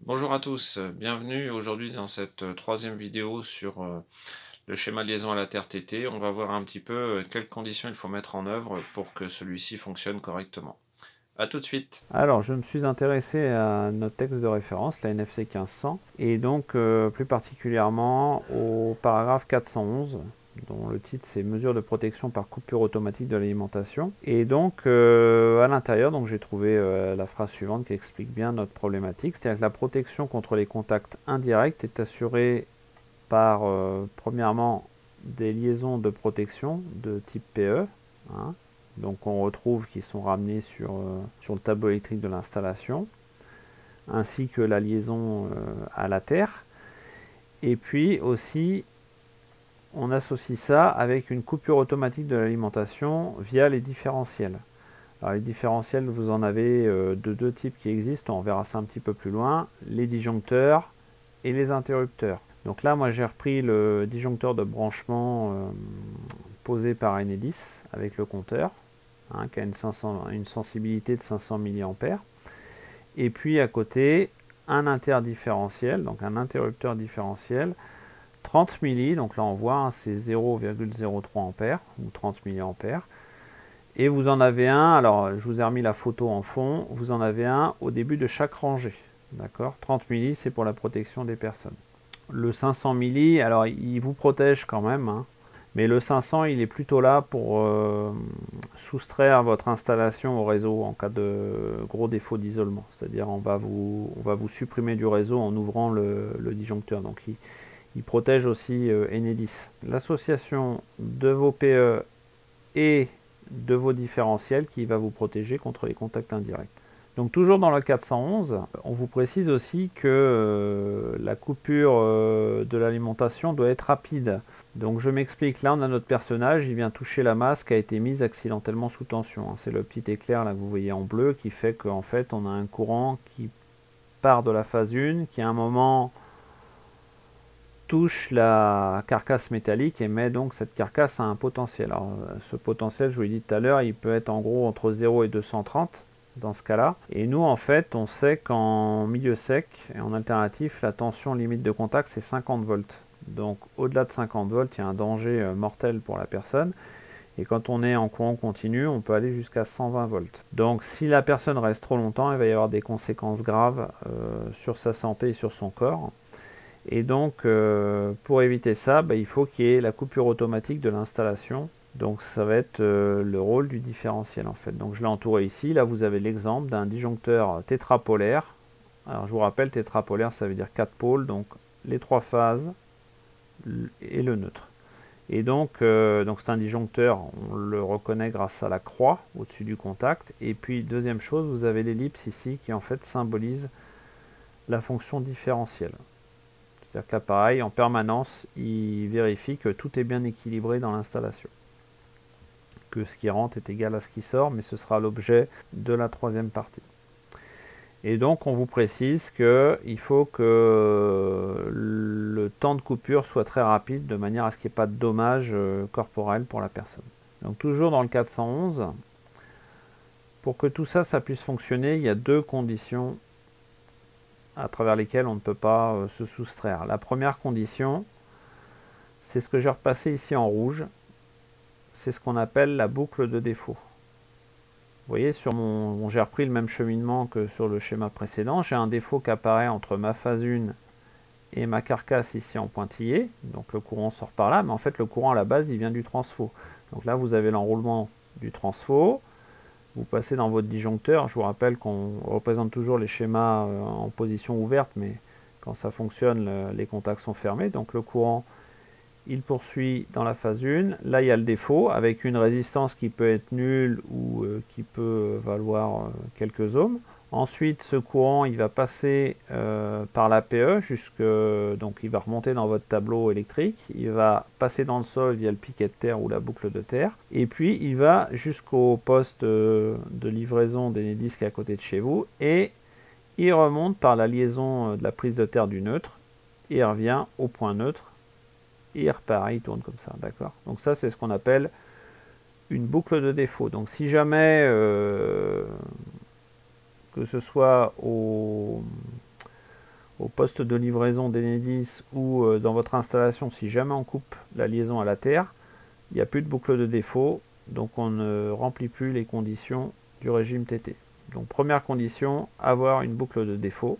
Bonjour à tous, bienvenue aujourd'hui dans cette troisième vidéo sur le schéma de liaison à la Terre TT. On va voir un petit peu quelles conditions il faut mettre en œuvre pour que celui-ci fonctionne correctement. A tout de suite. Alors, je me suis intéressé à notre texte de référence, la NFC 1500, et donc plus particulièrement au paragraphe 411, dont le titre c'est Mesures de protection par coupure automatique de l'alimentation. Et donc, à l'intérieur, j'ai trouvé la phrase suivante qui explique bien notre problématique, c'est-à-dire que la protection contre les contacts indirects est assurée par, premièrement, des liaisons de protection de type PE, hein, donc on retrouve qui sont ramenés sur le tableau électrique de l'installation, ainsi que la liaison à la terre. Et puis aussi, on associe ça avec une coupure automatique de l'alimentation via les différentiels. Alors les différentiels, vous en avez de deux types qui existent, on verra ça un petit peu plus loin, les disjoncteurs et les interrupteurs. Donc là, moi j'ai repris le disjoncteur de branchement posé par Enedis avec le compteur, qui a une sensibilité de 500 mA. Et puis à côté, un interdifférentiel, donc un interrupteur différentiel, 30 milli, donc là on voit, c'est 0,03 ampères ou 30 mA. Et vous en avez un, alors je vous ai remis la photo en fond, vous en avez un au début de chaque rangée. D'accord, 30 milli, c'est pour la protection des personnes. Le 500 milli, alors il vous protège quand même, hein, mais le 500, il est plutôt là pour soustraire votre installation au réseau en cas de gros défaut d'isolement. C'est-à-dire on va vous supprimer du réseau en ouvrant le disjoncteur. Donc il protège aussi Enedis. L'association de vos PE et de vos différentiels qui va vous protéger contre les contacts indirects. Donc toujours dans le 411, on vous précise aussi que la coupure de l'alimentation doit être rapide. Donc je m'explique, là on a notre personnage, il vient toucher la masse qui a été mise accidentellement sous tension. C'est le petit éclair là que vous voyez en bleu qui fait qu'en fait on a un courant qui part de la phase 1, qui à un moment touche la carcasse métallique et met donc cette carcasse à un potentiel. Alors ce potentiel, je vous l'ai dit tout à l'heure, il peut être en gros entre 0 et 230 dans ce cas-là. Et nous, en fait, on sait qu'en milieu sec et en alternatif, la tension limite de contact, c'est 50 volts. Donc au-delà de 50 volts, il y a un danger mortel pour la personne. Et quand on est en courant continu, on peut aller jusqu'à 120 volts. Donc si la personne reste trop longtemps, il va y avoir des conséquences graves sur sa santé et sur son corps. Et donc, pour éviter ça, il faut qu'il y ait la coupure automatique de l'installation. Donc, ça va être le rôle du différentiel en fait. Donc, je l'ai entouré ici. Là, vous avez l'exemple d'un disjoncteur tétrapolaire. Alors, je vous rappelle, tétrapolaire, ça veut dire 4 pôles. Donc, les 3 phases et le neutre. Et donc c'est un disjoncteur, on le reconnaît grâce à la croix au-dessus du contact. Et puis, deuxième chose, vous avez l'ellipse ici qui en fait symbolise la fonction différentielle. C'est-à-dire que l'appareil, en permanence, il vérifie que tout est bien équilibré dans l'installation. Que ce qui rentre est égal à ce qui sort, mais ce sera l'objet de la troisième partie. Et donc, on vous précise qu'il faut que le temps de coupure soit très rapide, de manière à ce qu'il n'y ait pas de dommages corporels pour la personne. Donc, toujours dans le 411, pour que tout ça, ça puisse fonctionner, il y a deux conditions à travers lesquelles on ne peut pas se soustraire. La première condition, c'est ce que j'ai repassé ici en rouge, c'est ce qu'on appelle la boucle de défaut. Vous voyez, j'ai repris le même cheminement que sur le schéma précédent, j'ai un défaut qui apparaît entre ma phase 1 et ma carcasse ici en pointillé, donc le courant sort par là, mais en fait le courant à la base il vient du transfo. Donc là vous avez l'enroulement du transfo, vous passez dans votre disjoncteur, je vous rappelle qu'on représente toujours les schémas en position ouverte, mais quand ça fonctionne, les contacts sont fermés, donc le courant il poursuit dans la phase 1. Là, il y a le défaut avec une résistance qui peut être nulle ou qui peut valoir quelques ohms. Ensuite, ce courant, il va passer par l'APE, donc il va remonter dans votre tableau électrique, il va passer dans le sol via le piquet de terre ou la boucle de terre, et puis il va jusqu'au poste de livraison d'Enedis qui est à côté de chez vous, et il remonte par la liaison de la prise de terre du neutre, et il revient au point neutre, et il repart, il tourne comme ça, d'accord. Donc ça, c'est ce qu'on appelle une boucle de défaut. Donc si jamais, que ce soit au poste de livraison d'Enedis ou dans votre installation, si jamais on coupe la liaison à la terre, il n'y a plus de boucle de défaut, donc on ne remplit plus les conditions du régime TT. Donc première condition, avoir une boucle de défaut.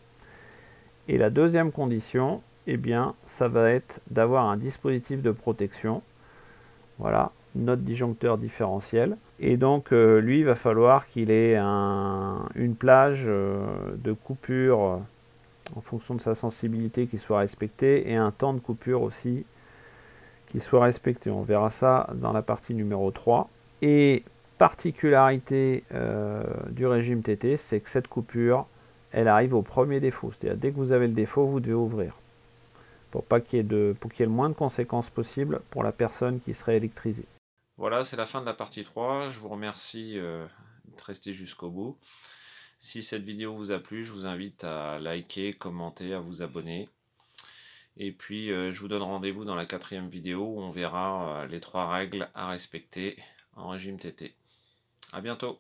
Et la deuxième condition, eh bien, ça va être d'avoir un dispositif de protection. Voilà, notre disjoncteur différentiel. Et donc, lui, il va falloir qu'il ait une plage de coupure en fonction de sa sensibilité qui soit respectée et un temps de coupure aussi qui soit respecté. On verra ça dans la partie numéro 3. Et particularité du régime TT, c'est que cette coupure, elle arrive au premier défaut. C'est-à-dire dès que vous avez le défaut, vous devez ouvrir. Pour qu'il y ait le moins de conséquences possible pour la personne qui serait électrisée. Voilà, c'est la fin de la partie 3. Je vous remercie de rester jusqu'au bout. Si cette vidéo vous a plu, je vous invite à liker, commenter, à vous abonner. Et puis, je vous donne rendez-vous dans la 4e vidéo où on verra les 3 règles à respecter en régime TT. A bientôt!